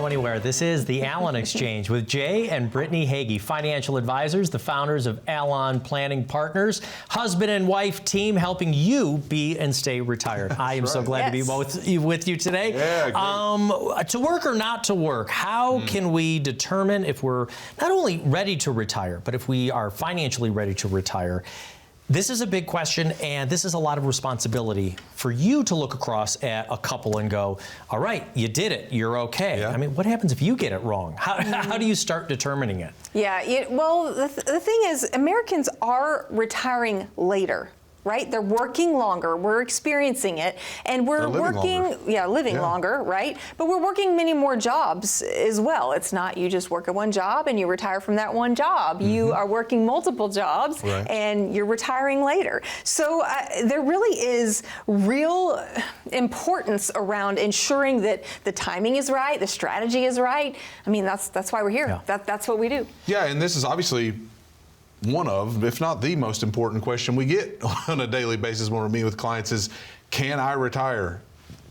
go anywhere. This is the Allon Exchange with Jay and Brittany Hagy, financial advisors, the founders of Allon Planning Partners, husband and wife team helping you be and stay retired. I am so glad to be with you today. Yeah, to work or not to work, how can we determine if we're not only ready to retire, but if we are financially ready to retire? This is a big question, and this is a lot of responsibility for you to look across at a couple and go, all right, you did it, you're okay. Yeah. I mean, what happens if you get it wrong? How do you start determining it? Yeah, well, the thing is, Americans are retiring later. Right? They're working longer. We're experiencing it. And we're living longer, right? But we're working many more jobs as well. It's not you just work at one job and you retire from that one job. You are working multiple jobs and you're retiring later. So there really is real importance around ensuring that the timing is right, the strategy is right. I mean, that's why we're here. Yeah. That's what we do. Yeah, and this is obviously one of, if not the most important question we get on a daily basis when we're meeting with clients is, can I retire?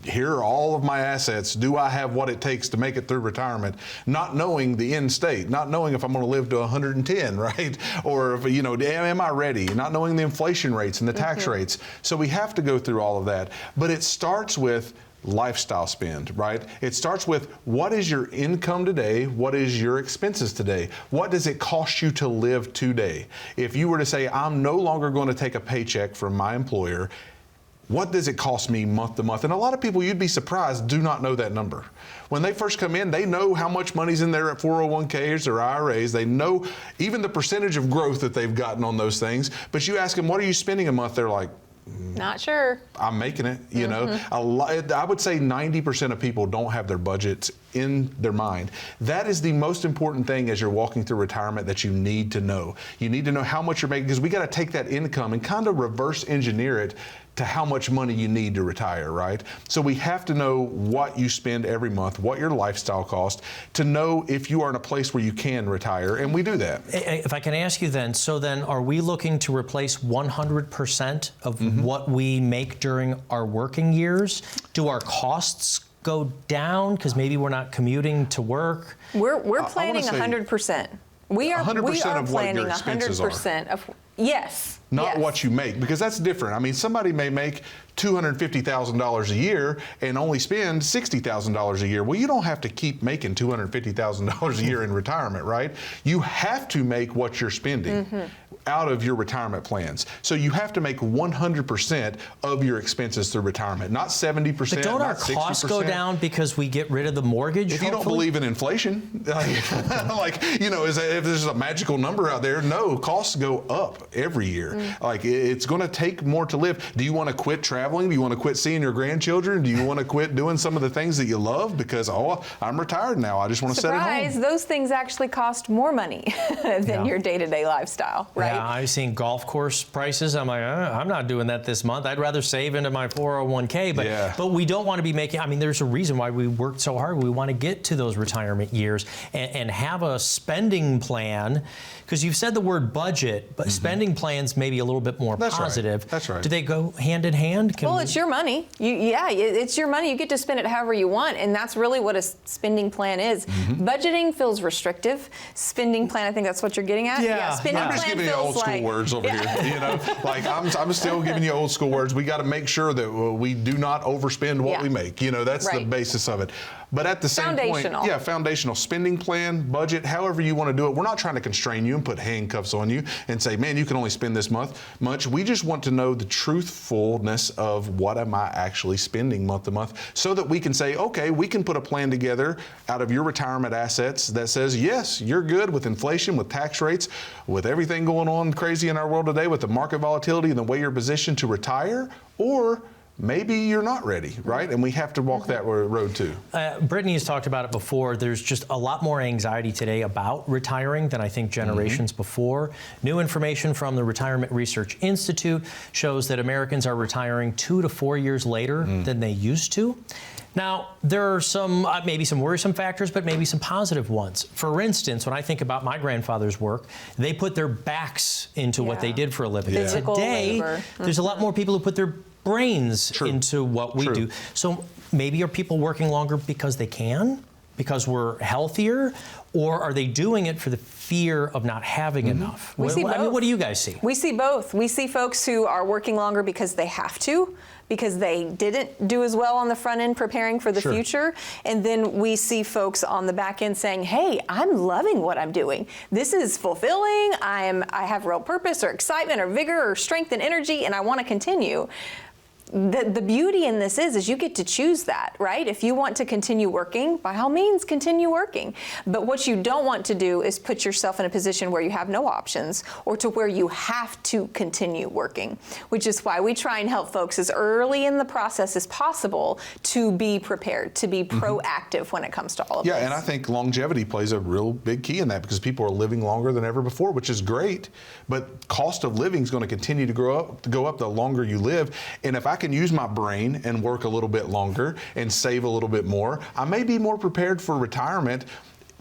Here are all of my assets. Do I have what it takes to make it through retirement? Not knowing the end state, not knowing if I'm going to live to 110, right? Or if, am I ready? Not knowing the inflation rates and the tax rates. So we have to go through all of that. But it starts with lifestyle spend, right? It starts with, what is your income today? What is your expenses today? What does it cost you to live today? If you were to say, I'm no longer going to take a paycheck from my employer, what does it cost me month to month? And a lot of people, you'd be surprised, do not know that number. When they first come in, they know how much money's in there at 401ks or IRAs. They know even the percentage of growth that they've gotten on those things. But you ask them, what are you spending a month? They're like, not sure. I'm making it, know. I would say 90% of people don't have their budgets in their mind. That is the most important thing as you're walking through retirement that you need to know. You need to know how much you're making, because we got to take that income and kind of reverse engineer it to how much money you need to retire, right? So we have to know what you spend every month, what your lifestyle costs, to know if you are in a place where you can retire, and we do that. If I can ask you then, are we looking to replace 100% of what we make during our working years? Do our costs go down because maybe we're not commuting to work? We're planning 100%. We are 100% of what planning your expenses 100% of not what you make, because that's different. I mean, somebody may make $250,000 a year and only spend $60,000 a year. Well, you don't have to keep making $250,000 a year in retirement, right? You have to make what you're spending out of your retirement plans. So you have to make 100% of your expenses through retirement, not 70%. But don't our costs go down because we get rid of the mortgage? If you don't believe in inflation, if there's a magical number out there, no, costs go up every year. Like, it's going to take more to live. Do you want to quit traveling? Do you want to quit seeing your grandchildren? Do you want to quit doing some of the things that you love because, I'm retired now, I just want to sit at home? Those things actually cost more money than your day-to-day lifestyle, right? Yeah, I've seen golf course prices. I'm like, I'm not doing that this month. I'd rather save into my 401k. But we don't want to be making, there's a reason why we worked so hard. We want to get to those retirement years and have a spending plan, because you've said the word budget, but spending plans may be a little bit more positive. Right. That's right. Do they go hand in hand? Well, it's your money. It's your money. You get to spend it however you want, and that's really what a spending plan is. Budgeting feels restrictive. Spending plan, I think that's what you're getting at. Yeah. Spending I'm just giving you old school words over here. Like I'm still giving you old school words. We got to make sure that we do not overspend what we make. That's the basis of it. But at the same point, foundational spending plan, budget, however you want to do it. We're not trying to constrain you and put handcuffs on you and say, man, you can only spend this much. We just want to know the truthfulness of what am I actually spending month to month, so that we can say, okay, we can put a plan together out of your retirement assets that says, yes, you're good with inflation, with tax rates, with everything going on crazy in our world today, with the market volatility and the way you're positioned to retire, or maybe you're not ready, right? And we have to walk that road too. Brittany has talked about it before. There's just a lot more anxiety today about retiring than I think generations before. New information from the Retirement Research Institute shows that Americans are retiring 2 to 4 years later than they used to. Now, there are some, maybe some worrisome factors, but maybe some positive ones. For instance, when I think about my grandfather's work, they put their backs into what they did for a living. Today, there's a lot more people who put their brains into what we do. So maybe are people working longer because they can? because we're healthier, or are they doing it for the fear of not having enough? We see both. I mean, what do you guys see? We see both. We see folks who are working longer because they have to, because they didn't do as well on the front end preparing for the future. And then we see folks on the back end saying, hey, I'm loving what I'm doing. This is fulfilling. I have real purpose or excitement or vigor or strength and energy, and I want to continue. The beauty in this is you get to choose that, right? If you want to continue working, by all means, continue working. But what you don't want to do is put yourself in a position where you have no options or to where you have to continue working, which is why we try and help folks as early in the process as possible to be prepared, to be proactive when it comes to all of this. Yeah, and I think longevity plays a real big key in that because people are living longer than ever before, which is great. But cost of living is going to continue to go up the longer you live. And if I can use my brain and work a little bit longer and save a little bit more, I may be more prepared for retirement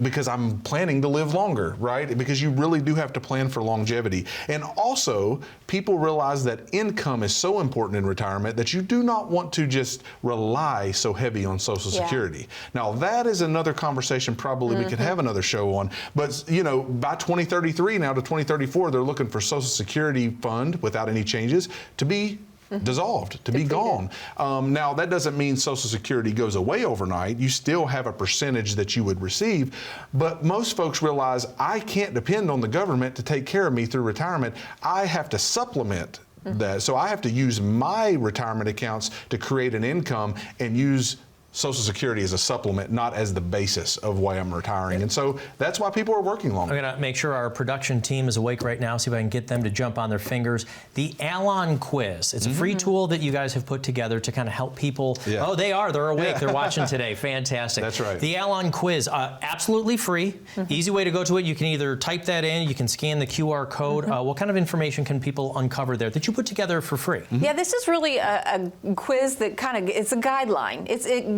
because I'm planning to live longer, right? Because you really do have to plan for longevity. And also, people realize that income is so important in retirement that you do not want to just rely so heavy on Social Security. Now, that is another conversation probably we could have another show on. But, you know, by 2033 now to 2034, they're looking for Social Security fund without any changes to be dissolved, to be gone. Now, that doesn't mean Social Security goes away overnight. You still have a percentage that you would receive, but most folks realize I can't depend on the government to take care of me through retirement. I have to supplement that. So I have to use my retirement accounts to create an income and use Social Security as a supplement, not as the basis of why I'm retiring. And so that's why people are working longer. I'm going to make sure our production team is awake right now, see if I can get them to jump on their fingers. The Allon Quiz. It's a free tool that you guys have put together to kind of help people. Yeah. Oh, they're awake. They're watching today. Fantastic. That's right. The Allon Quiz, absolutely free. Easy way to go to it. You can either type that in, you can scan the QR code. What kind of information can people uncover there that you put together for free? Yeah, this is really a quiz that it's a guideline.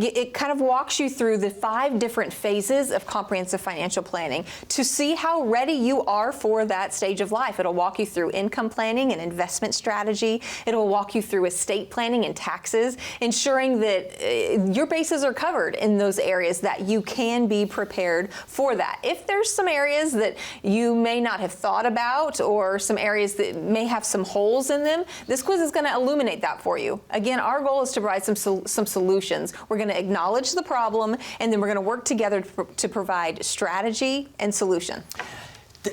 It kind of walks you through the 5 different phases of comprehensive financial planning to see how ready you are for that stage of life. It'll walk you through income planning and investment strategy. It'll walk you through estate planning and taxes, ensuring that your bases are covered in those areas that you can be prepared for that. If there's some areas that you may not have thought about or some areas that may have some holes in them, this quiz is going to illuminate that for you. Again, our goal is to provide some solutions. We're going to acknowledge the problem, and then we're going to work together to provide strategy and solution.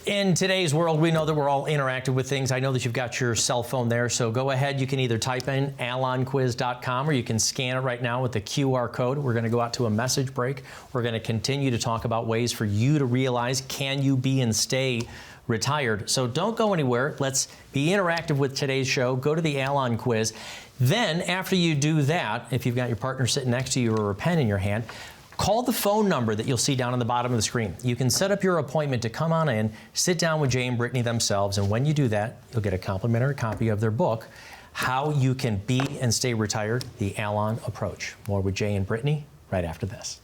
In today's world, we know that we're all interactive with things. I know that you've got your cell phone there, so go ahead. You can either type in allonquiz.com or you can scan it right now with the QR code. We're going to go out to a message break. We're going to continue to talk about ways for you to realize, can you be and stay retired? So don't go anywhere. Let's be interactive with today's show. Go to the Allon Quiz. Then, after you do that, if you've got your partner sitting next to you or a pen in your hand, call the phone number that you'll see down on the bottom of the screen. You can set up your appointment to come on in, sit down with Jay and Brittany themselves, and when you do that, you'll get a complimentary copy of their book, How You Can Be and Stay Retired, The Allon Approach. More with Jay and Brittany right after this.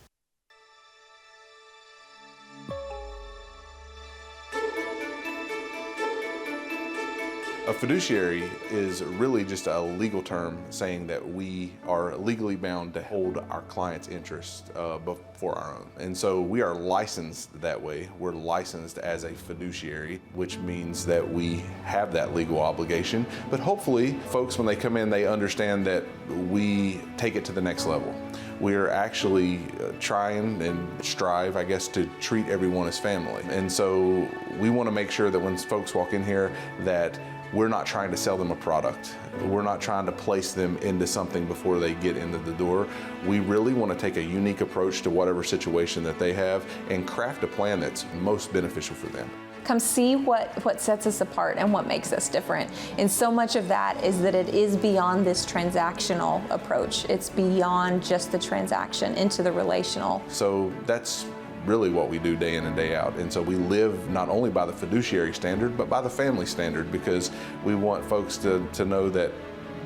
A fiduciary is really just a legal term saying that we are legally bound to hold our client's interest before our own. And so we are licensed that way. We're licensed as a fiduciary, which means that we have that legal obligation. But hopefully, folks, when they come in, they understand that we take it to the next level. We're actually trying and strive, I guess, to treat everyone as family. And so we want to make sure that when folks walk in here that we're not trying to sell them a product. We're not trying to place them into something before they get into the door. We really want to take a unique approach to whatever situation that they have and craft a plan that's most beneficial for them. Come see what sets us apart and what makes us different. And so much of that is that it is beyond this transactional approach. It's beyond just the transaction into the relational. So that's really what we do day in and day out. And so we live not only by the fiduciary standard, but by the family standard, because we want folks to know that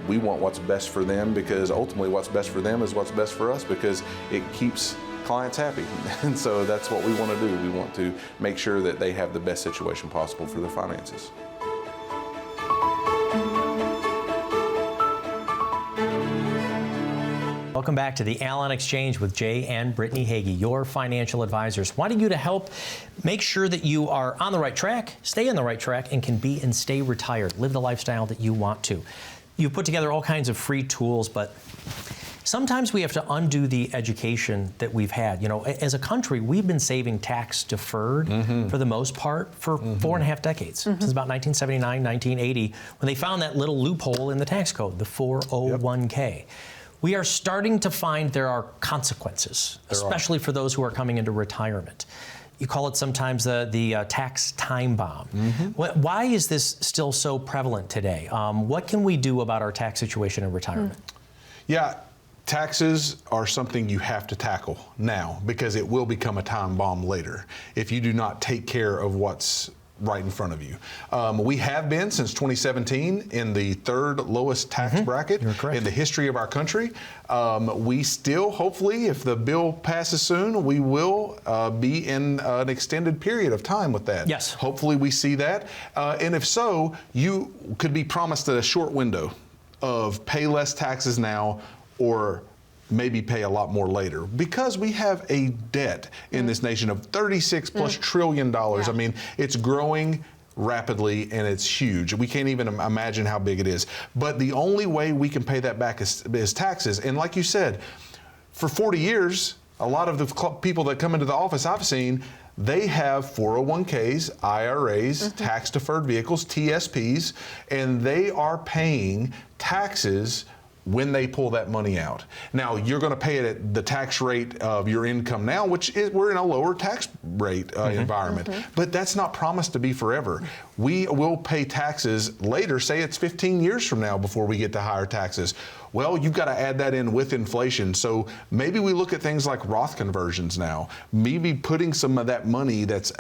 we want what's best for them, because ultimately what's best for them is what's best for us, because it keeps clients happy. And so that's what we want to do. We want to make sure that they have the best situation possible for their finances. Welcome back to the Allon Exchange with Jay and Brittany Hagy, your financial advisors, wanting you to help make sure that you are on the right track, stay on the right track, and can be and stay retired, live the lifestyle that you want to. You've put together all kinds of free tools, but sometimes we have to undo the education that we've had. You know, as a country, we've been saving tax deferred for the most part for 4.5 decades, since about 1979, 1980, when they found that little loophole in the tax code, the 401k. We are starting to find there are consequences, especially for those who are coming into retirement. You call it sometimes the tax time bomb. Why is this still so prevalent today? What can we do about our tax situation in retirement? Yeah, taxes are something you have to tackle now because it will become a time bomb later if you do not take care of what's right in front of you. We have been since 2017 in the third lowest tax bracket in the history of our country. We still, hopefully, if the bill passes soon, we will be in an extended period of time with that. Yes. Hopefully we see that. And if so, you could be promised a short window of pay less taxes now or maybe pay a lot more later, because we have a debt in this nation of $36+ trillion. I mean, it's growing rapidly and it's huge. We can't even imagine how big it is. But the only way we can pay that back is taxes. And like you said, for 40 years, a lot of the people that come into the office I've seen, they have 401ks, IRAs, tax deferred vehicles, TSPs, and they are paying taxes when they pull that money out. Now, you're going to pay it at the tax rate of your income now, which is, we're in a lower tax rate environment. But that's not promised to be forever. We will pay taxes later, say it's 15 years from now before we get to higher taxes. Well, you've got to add that in with inflation. So maybe we look at things like Roth conversions now, maybe putting some of that money that's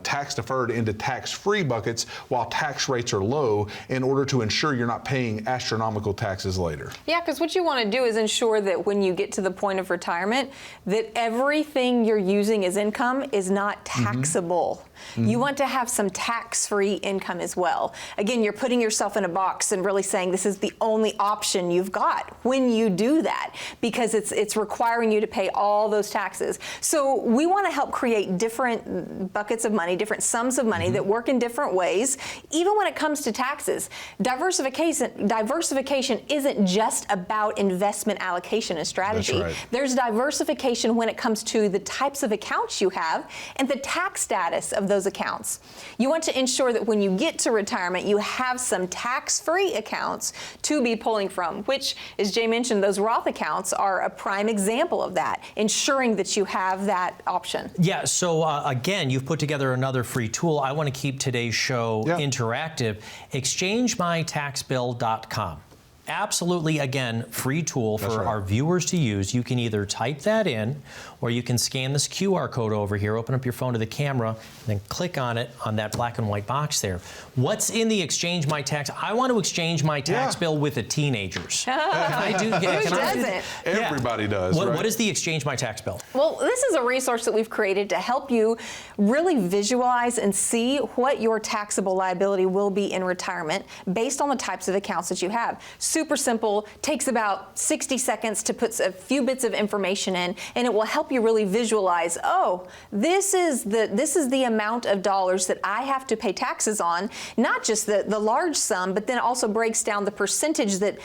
tax deferred into tax-free buckets while tax rates are low in order to ensure you're not paying astronomical taxes later. Yeah, because what you want to do is ensure that when you get to the point of retirement, that everything you're using as income is not taxable. You want to have some tax-free income as well. Again, you're putting yourself in a box and really saying this is the only option you've got when you do that, because it's requiring you to pay all those taxes. So we want to help create different buckets of money, different sums of money that work in different ways. Even when it comes to taxes, diversification isn't just about investment allocation and strategy. That's right. There's diversification when it comes to the types of accounts you have and the tax status of those accounts. You want to ensure that when you get to retirement, you have some tax-free accounts to be pulling from, which, as Jay mentioned, those Roth accounts are a prime example of that, ensuring that you have that option. Yeah, so again, you've put together another free tool. I want to keep today's show interactive. ExchangeMyTaxBill.com. Absolutely, again, free tool for our viewers to use. You can either type that in or you can scan this QR code over here, open up your phone to the camera, and then click on it on that black and white box there. What's in the Exchange My Tax? I want to exchange my tax bill with the teenagers. Can I do that? Everybody does. What is the Exchange My Tax Bill? Well, this is a resource that we've created to help you really visualize and see what your taxable liability will be in retirement based on the types of accounts that you have. Super simple, takes about 60 seconds to put a few bits of information in, and it will help you really visualize, oh, this is the amount of dollars that I have to pay taxes on, not just the large sum, but then also breaks down the percentage that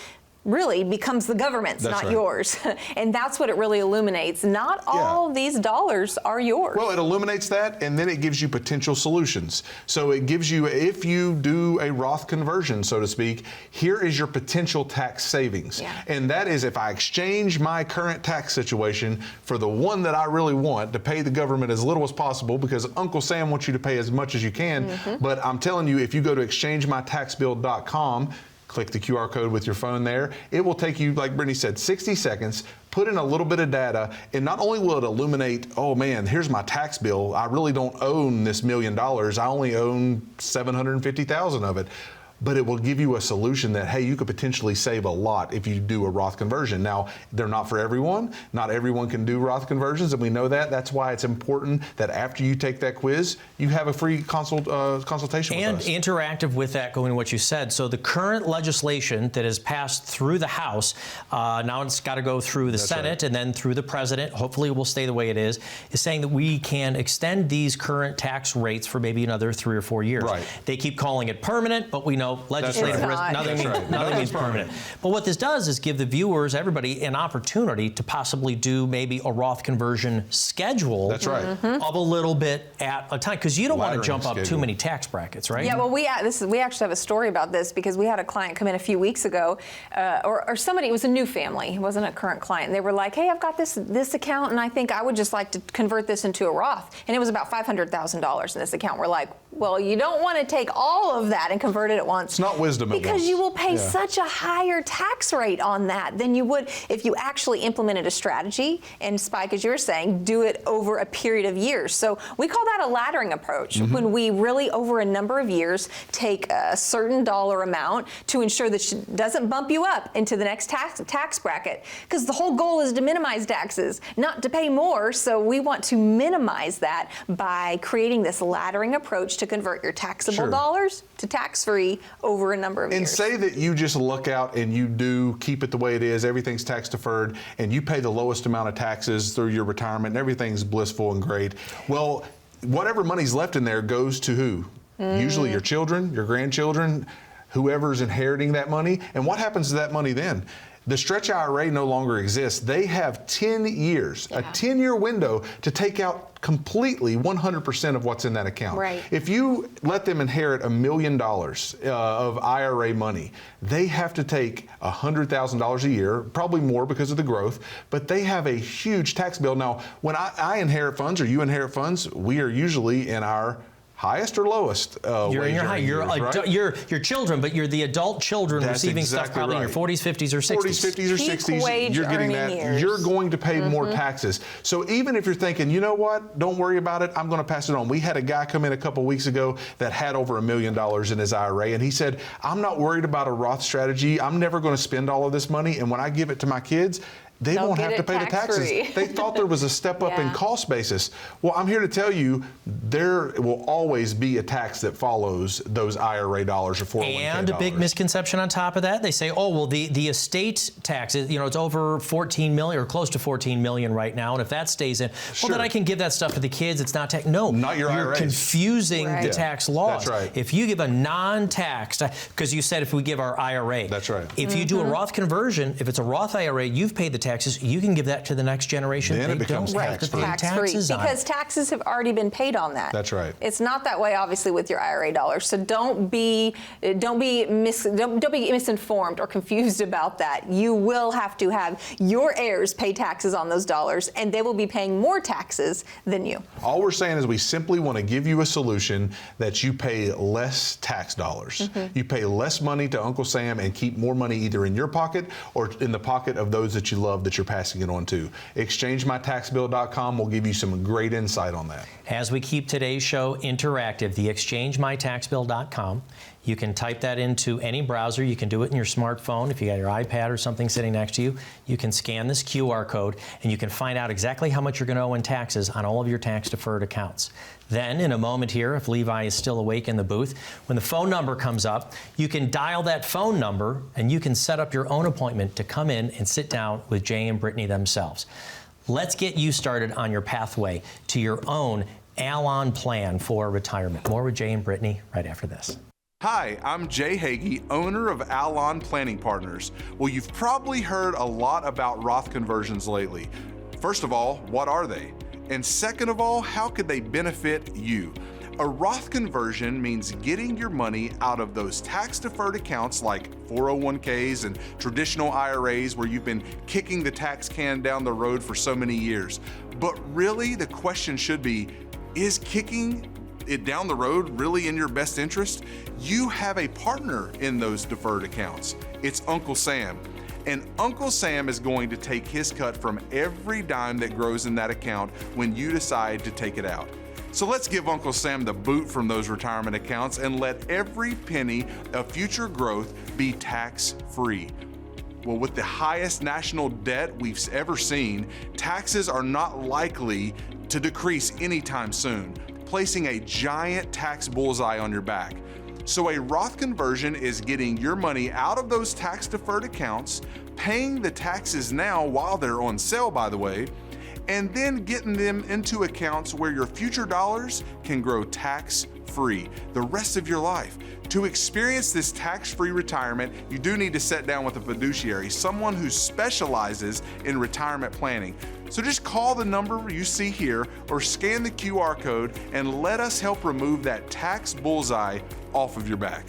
really becomes the government's, not yours. And that's what it really illuminates. Not all these dollars are yours. Well, it illuminates that, and then it gives you potential solutions. So it gives you, if you do a Roth conversion, so to speak, here is your potential tax savings. And that is if I exchange my current tax situation for the one that I really want, to pay the government as little as possible, because Uncle Sam wants you to pay as much as you can. But I'm telling you, if you go to ExchangeMyTaxBill.com, click the QR code with your phone there. It will take you, like Brittany said, 60 seconds, put in a little bit of data, and not only will it illuminate, oh man, here's my tax bill. I really don't own this $1 million. I only own $750,000 of it. but it will give you a solution that, hey, you could potentially save a lot if you do a Roth conversion. Now, they're not for everyone. Not everyone can do Roth conversions, and we know that. That's why it's important that after you take that quiz, you have a free consultation with us. And interactive with that, going to what you said. So the current legislation that has passed through the House, now it's got to go through the Senate and then through the President, hopefully it will stay the way it is saying that we can extend these current tax rates for maybe another 3 or 4 years. Right. They keep calling it permanent, but we know legislative risk, nothing means permanent. But what this does is give the viewers, everybody, an opportunity to possibly do maybe a Roth conversion schedule of a little bit at a time, because you don't want to jump up too many tax brackets, right? Yeah, well, we actually have a story about this, because we had a client come in a few weeks ago, or somebody, it was a new family, it wasn't a current client, and they were like, hey, I've got this account, and I think I would just like to convert this into a Roth, and it was about $500,000 in this account. We're like, well, you don't want to take all of that and convert it at once. It's not wisdom at once. Because you will pay such a higher tax rate on that than you would if you actually implemented a strategy, and Spike, as you were saying, do it over a period of years. So we call that a laddering approach, when we really, over a number of years, take a certain dollar amount to ensure that it doesn't bump you up into the next tax bracket. Because the whole goal is to minimize taxes, not to pay more. So we want to minimize that by creating this laddering approach to convert your taxable dollars to tax-free over a number of years. And say that you just look out and you do keep it the way it is, everything's tax deferred, and you pay the lowest amount of taxes through your retirement, and everything's blissful and great. Well, whatever money's left in there goes to who? Usually your children, your grandchildren, whoever's inheriting that money. And what happens to that money then? The stretch IRA no longer exists. They have 10 years, a 10-year window to take out completely 100% of what's in that account. Right. If you let them inherit $1 million of IRA money, they have to take $100,000 a year, probably more because of the growth, but they have a huge tax bill. Now, when I inherit funds or you inherit funds, we are usually in our highest or lowest you're in your high. You're children, but you're the adult children receiving stuff probably in your 40s, 50s, or 60s. 40s, 50s, or 60s. You're getting that. Years. You're going to pay more taxes. So even if you're thinking, you know what, don't worry about it, I'm going to pass it on. We had a guy come in a couple weeks ago that had over $1 million in his IRA, and he said, I'm not worried about a Roth strategy. I'm never going to spend all of this money, and when I give it to my kids, they won't have to pay the taxes. They thought there was a step up in cost basis. Well, I'm here to tell you there will always be a tax that follows those IRA dollars or 401k And a big misconception on top of that. They say, oh, well, the estate tax, it's over 14 million or close to 14 million right now. And if that stays in, well, then I can give that stuff to the kids. It's not tax. No, not your You're IRAs. Confusing the tax laws. That's right. If you give a non-taxed, because you said if we give our IRA. That's right. If you do a Roth conversion, if it's a Roth IRA, you've paid the taxes, you can give that to the next generation. Then it becomes tax-free. Because taxes have already been paid on that. That's right. It's not that way, obviously, with your IRA dollars. So don't be misinformed or confused about that. You will have to have your heirs pay taxes on those dollars, and they will be paying more taxes than you. All we're saying is we simply want to give you a solution that you pay less tax dollars. You pay less money to Uncle Sam and keep more money either in your pocket or in the pocket of those that you love that you're passing it on to. ExchangeMyTaxBill.com will give you some great insight on that. As we keep today's show interactive, the ExchangeMyTaxBill.com. You can type that into any browser. You can do it in your smartphone. If you got your iPad or something sitting next to you, you can scan this QR code and you can find out exactly how much you're going to owe in taxes on all of your tax-deferred accounts. Then, in a moment here, if Levi is still awake in the booth, when the phone number comes up, you can dial that phone number and you can set up your own appointment to come in and sit down with Jay and Brittany themselves. Let's get you started on your pathway to your own Allon plan for retirement. More with Jay and Brittany right after this. Hi, I'm Jay Hagy, owner of Allon Planning Partners. Well, you've probably heard a lot about Roth conversions lately. First of all, what are they? And second of all, how could they benefit you? A Roth conversion means getting your money out of those tax-deferred accounts like 401ks and traditional IRAs where you've been kicking the tax can down the road for so many years. But really, the question should be, is kicking it down the road really in your best interest? You have a partner in those deferred accounts. It's Uncle Sam. And Uncle Sam is going to take his cut from every dime that grows in that account when you decide to take it out. So let's give Uncle Sam the boot from those retirement accounts and let every penny of future growth be tax-free. Well, with the highest national debt we've ever seen, taxes are not likely to decrease anytime soon, placing a giant tax bullseye on your back. So a Roth conversion is getting your money out of those tax-deferred accounts, paying the taxes now while they're on sale, by the way, and then getting them into accounts where your future dollars can grow tax-free the rest of your life. To experience this tax-free retirement, you do need to sit down with a fiduciary, someone who specializes in retirement planning. So just call the number you see here or scan the QR code and let us help remove that tax bullseye off of your back.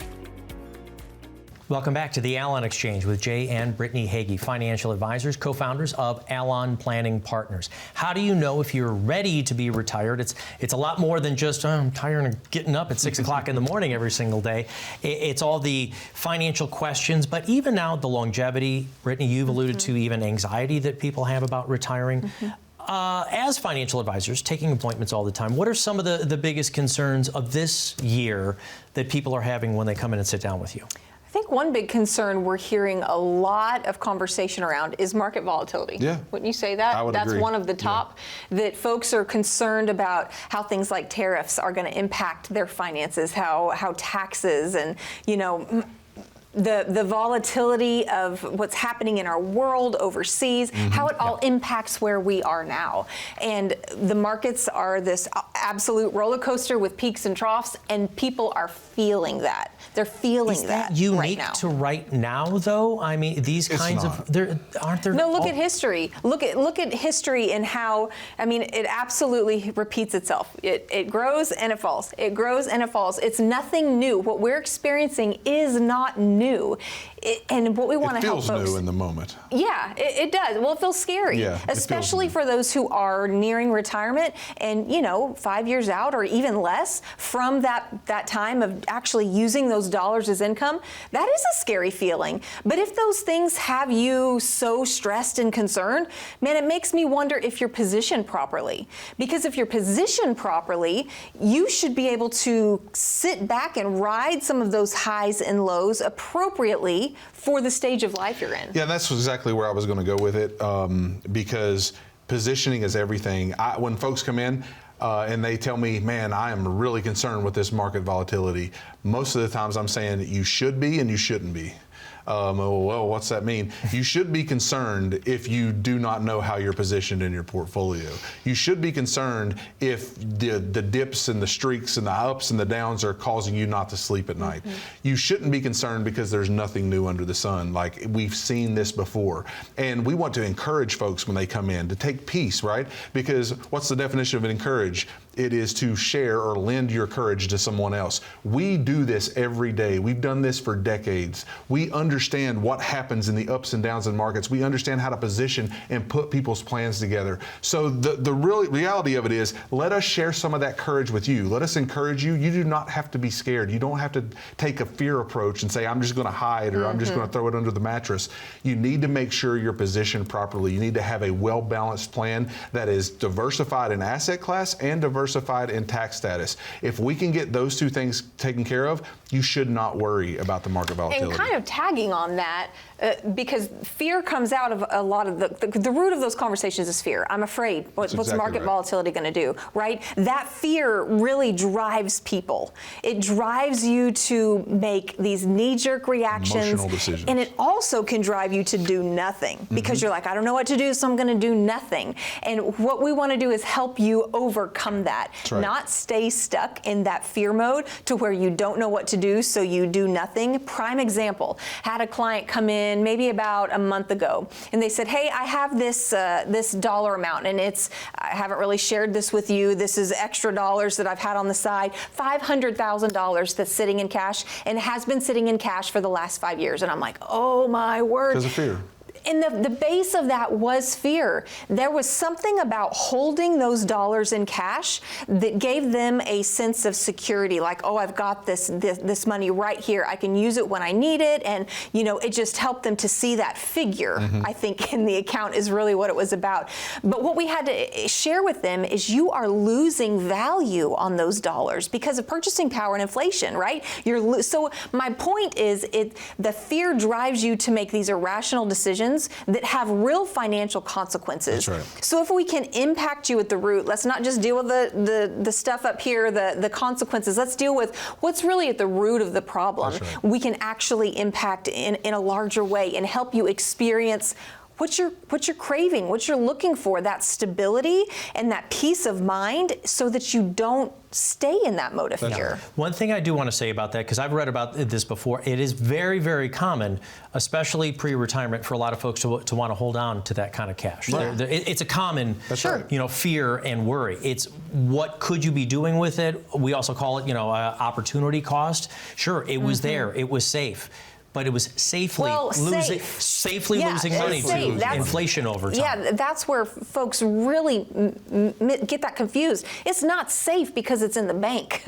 Welcome back to the Allon Exchange with Jay and Brittany Hagy, financial advisors, co-founders of Allon Planning Partners. How do you know if you're ready to be retired? It's a lot more than just, I'm tired of getting up at 6 o'clock in the morning every single day. It's all the financial questions, but even now the longevity, Brittany, you've alluded to even anxiety that people have about retiring. As financial advisors, taking appointments all the time, what are some of the biggest concerns of this year that people are having when they come in and sit down with you? I think one big concern we're hearing a lot of conversation around is market volatility. Yeah. Wouldn't you say that? I would That's agree. one of the top, that folks are concerned about how things like tariffs are going to impact their finances, how taxes and, the volatility of what's happening in our world overseas, how it all impacts where we are now. And the markets are this absolute roller coaster with peaks and troughs, and people are feeling that. They're feeling Is that right unique now. to right now, though? I mean, these kinds not. of, aren't there? No, look at history. Look at history and how, it absolutely repeats itself. It grows and it falls. It grows and it falls. It's nothing new. What we're experiencing is not new. And what we want to help folks. It feels new in the moment. Yeah, it does. Well, it feels scary, Yeah, it especially feels for those who are nearing retirement and, 5 years out or even less from that time of actually using those dollars as income. That is a scary feeling. But if those things have you so stressed and concerned, man, it makes me wonder if you're positioned properly. Because if you're positioned properly, you should be able to sit back and ride some of those highs and lows appropriately for the stage of life you're in. Yeah, that's exactly where I was going to go with it, because positioning is everything. When folks come in and they tell me, man, I am really concerned with this market volatility, most of the times I'm saying you should be and you shouldn't be. Well, what's that mean? You should be concerned if you do not know how you're positioned in your portfolio. You should be concerned if the dips and the streaks and the ups and the downs are causing you not to sleep at night. You shouldn't be concerned because there's nothing new under the sun. Like, we've seen this before. And we want to encourage folks when they come in to take peace, right? Because what's the definition of encourage? It is to share or lend your courage to someone else. We do this every day. We've done this for decades. We understand what happens in the ups and downs in markets. We understand how to position and put people's plans together. So the real reality of it is, let us share some of that courage with you. Let us encourage you. You do not have to be scared. You don't have to take a fear approach and say, I'm just going to hide or I'm just going to throw it under the mattress. You need to make sure you're positioned properly. You need to have a well-balanced plan that is diversified in asset class and diversified in tax status. If we can get those two things taken care of, you should not worry about the market volatility. And kind of tagging on that, because fear comes out of a lot of the root of those conversations is fear. I'm afraid. What's exactly market right. volatility going to do, right? That fear really drives people. It drives you to make these knee-jerk reactions. Emotional decisions. And it also can drive you to do nothing because you're like, I don't know what to do, so I'm going to do nothing. And what we want to do is help you overcome that. That's right. Not stay stuck in that fear mode to where you don't know what to do, so you do nothing. Prime example, had a client come in maybe about a month ago, and they said, hey, I have this dollar amount, and I haven't really shared this with you. This is extra dollars that I've had on the side, $500,000 that's sitting in cash and has been sitting in cash for the last 5 years. And I'm like, oh my word. Because of fear. And the base of that was fear. There was something about holding those dollars in cash that gave them a sense of security, like, oh, I've got this money right here. I can use it when I need it. And, it just helped them to see that figure, I think, in the account is really what it was about. But what we had to share with them is you are losing value on those dollars because of purchasing power and inflation, right? So my point is the fear drives you to make these irrational decisions that have real financial consequences. That's right. So if we can impact you at the root, let's not just deal with the stuff up here, the consequences. Let's deal with what's really at the root of the problem. That's right. We can actually impact in a larger way and help you experience what you're craving, what you're looking for, that stability and that peace of mind so that you don't stay in that mode of fear. One thing I do want to say about that, because I've read about this before, it is very, very common, especially pre-retirement, for a lot of folks to want to hold on to that kind of cash. Right. It's a common right. fear and worry. It's what could you be doing with it? We also call it opportunity cost. Sure, it was there, it was safe. But it was safely losing money to inflation over time. Yeah, that's where folks really get that confused. It's not safe because it's in the bank.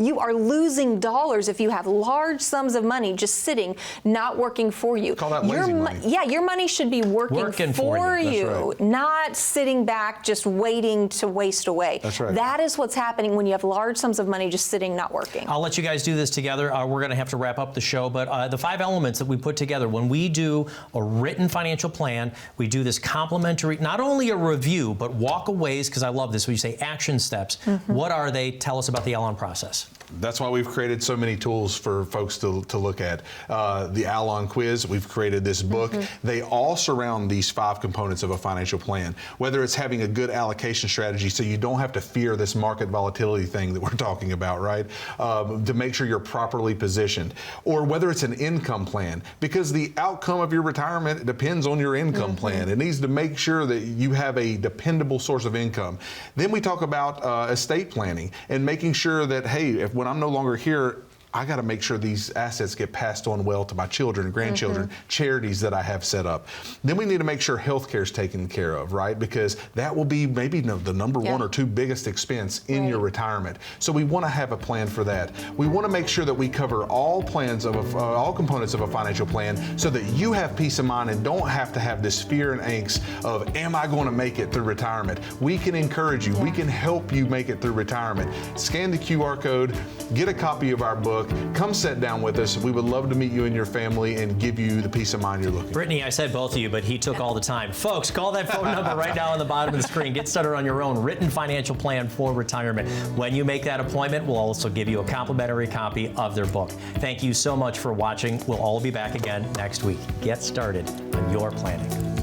You are losing dollars if you have large sums of money just sitting, not working for you. Call that lazy money. Yeah, your money should be working for you, That's right. not sitting back just waiting to waste away. That's right. That is what's happening when you have large sums of money just sitting, not working. I'll let you guys do this together. We're going to have to wrap up the show, but the 5 elements that we put together when we do a written financial plan, we do this complimentary, not only a review, but walkaways, because I love this, when you say action steps. What are they? Tell us about the Allon process. That's why we've created so many tools for folks to look at. The Allon quiz, we've created this book. They all surround these 5 components of a financial plan, whether it's having a good allocation strategy so you don't have to fear this market volatility thing that we're talking about, right? To make sure you're properly positioned. Or whether it's an income plan, because the outcome of your retirement depends on your income plan. It needs to make sure that you have a dependable source of income. Then we talk about estate planning and making sure that, hey, when I'm no longer here, I got to make sure these assets get passed on well to my children, grandchildren, charities that I have set up. Then we need to make sure healthcare is taken care of, right? Because that will be maybe the number 1 or 2 biggest expense in your retirement. So we want to have a plan for that. We want to make sure that we cover all plans of all components of a financial plan so that you have peace of mind and don't have to have this fear and angst of, am I going to make it through retirement? We can encourage you. We can help you make it through retirement. Scan the QR code, get a copy of our book, come sit down with us. We would love to meet you and your family and give you the peace of mind you're looking for. Brittany, I said both of you, but he took all the time. Folks, call that phone number right now on the bottom of the screen. Get started on your own written financial plan for retirement. When you make that appointment, we'll also give you a complimentary copy of their book. Thank you so much for watching. We'll all be back again next week. Get started on your planning.